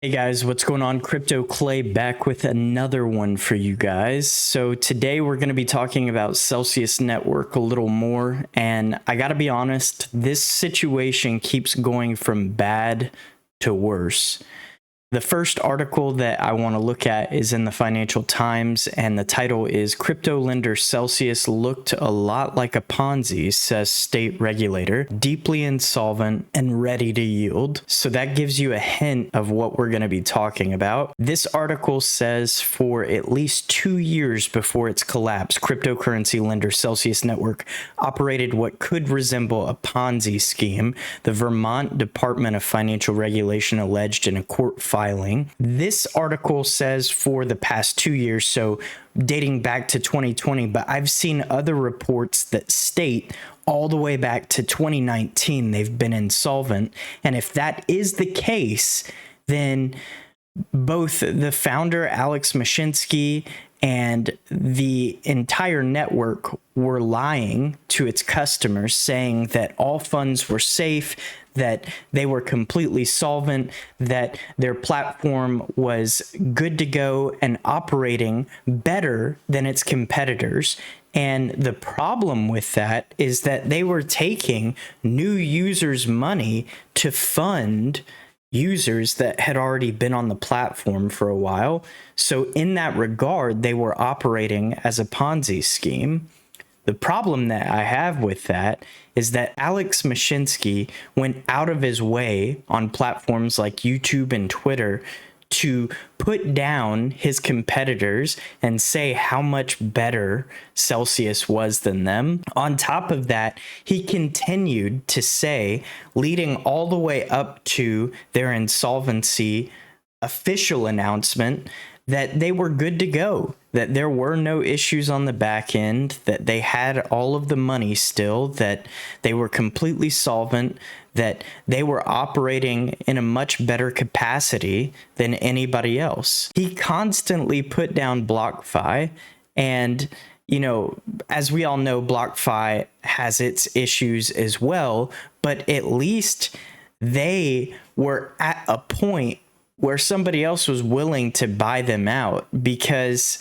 Hey guys, what's going on? Crypto Clay back with another one for you guys. So today we're going to be talking about Celsius Network a little more, and I got to be honest, this situation keeps going from bad to worse. The first article that I want to look at is in the Financial Times, and the title is Crypto Lender Celsius Looked a Lot Like a Ponzi, says State Regulator, Deeply Insolvent and Ready to Yield. So that gives you a hint of what we're going to be talking about. This article says for at least 2 years before its collapse, cryptocurrency lender Celsius Network operated what could resemble a Ponzi scheme, the Vermont Department of Financial Regulation alleged in a court filing. This article says for the past 2 years, so dating back to 2020, but I've seen other reports that state all the way back to 2019 they've been insolvent. And if that is the case, then both the founder, Alex Mashinsky, and the entire network were lying to its customers, saying that all funds were safe, that they were completely solvent, that their platform was good to go and operating better than its competitors. And the problem with that is that they were taking new users' money to fund users that had already been on the platform for a while. So in that regard, they were operating as a Ponzi scheme. The problem that I have with that is that Alex Mashinsky went out of his way on platforms like YouTube and Twitter to put down his competitors and say how much better Celsius was than them. On top of that, he continued to say, leading all the way up to their insolvency official announcement, that they were good to go, that there were no issues on the back end, that they had all of the money still, that they were completely solvent, that they were operating in a much better capacity than anybody else. He constantly put down BlockFi, and you know, as we all know, BlockFi has its issues as well, but at least they were at a point where somebody else was willing to buy them out, because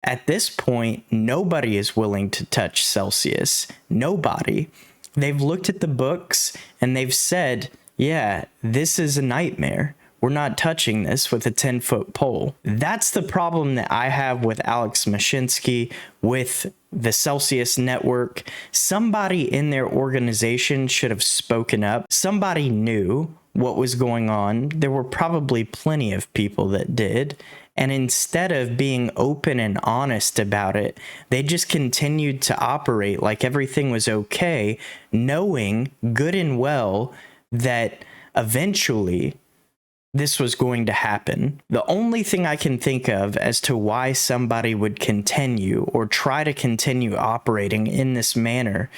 at this point, nobody is willing to touch Celsius. Nobody. They've looked at the books and they've said, yeah, this is a nightmare. We're not touching this with a 10-foot pole. That's the problem that I have with Alex Mashinsky, with the Celsius network. Somebody in their organization should have spoken up. Somebody knew what was going on. There were probably plenty of people that did. And instead of being open and honest about it, they just continued to operate like everything was okay, knowing good and well that eventually this was going to happen. The only thing I can think of as to why somebody would continue or try to continue operating in this manner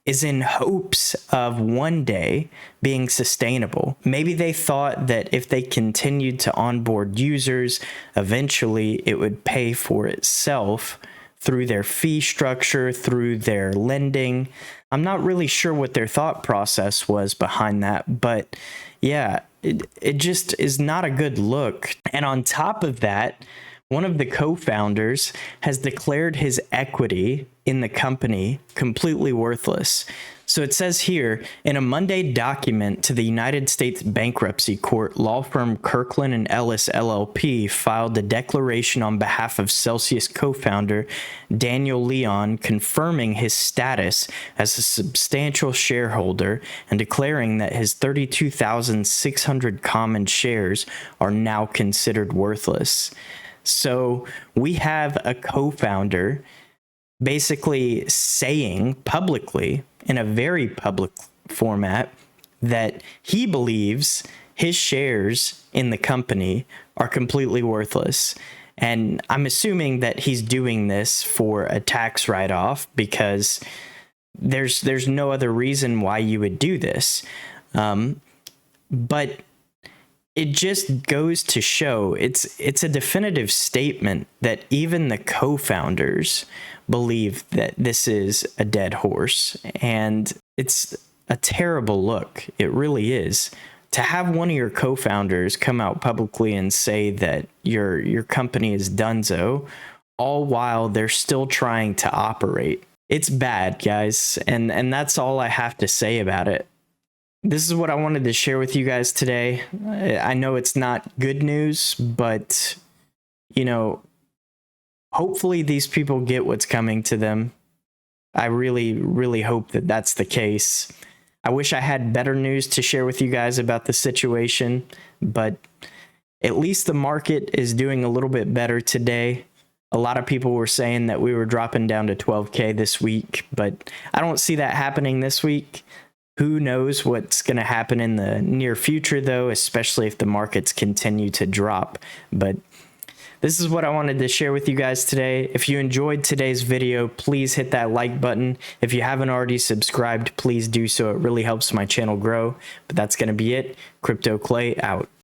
is in hopes of one day being sustainable. Maybe they thought that if they continued to onboard users, eventually it would pay for itself through their fee structure, through their lending. I'm not really sure what their thought process was behind that, but yeah, it just is not a good look. And on top of that, one of the co-founders has declared his equity in the company completely worthless. So it says here, in a Monday document to the United States Bankruptcy Court, law firm Kirkland and Ellis LLP filed a declaration on behalf of Celsius co-founder Daniel Leon, confirming his status as a substantial shareholder and declaring that his 32,600 common shares are now considered worthless. So we have a co-founder basically saying publicly, in a very public format, that he believes his shares in the company are completely worthless. And I'm assuming that he's doing this for a tax write-off, because there's no other reason why you would do this. But it just goes to show, it's a definitive statement that even the co-founders believe that this is a dead horse, and it's a terrible look. It really is. to have one of your co-founders come out publicly and say that your company is donezo, all while they're still trying to operate. It's bad, guys, and that's all I have to say about it. This is what I wanted to share with you guys today. I know it's not good news, but you know, hopefully these people get what's coming to them. I really, really hope that that's the case. I wish I had better news to share with you guys about the situation, but at least the market is doing a little bit better today. A lot of people were saying that we were dropping down to 12K this week, but I don't see that happening this week. Who knows what's going to happen in the near future, though, especially if the markets continue to drop. But this is what I wanted to share with you guys today. If you enjoyed today's video, please hit that like button. If you haven't already subscribed, please do so. It really helps my channel grow. But that's going to be it. Crypto Clay out.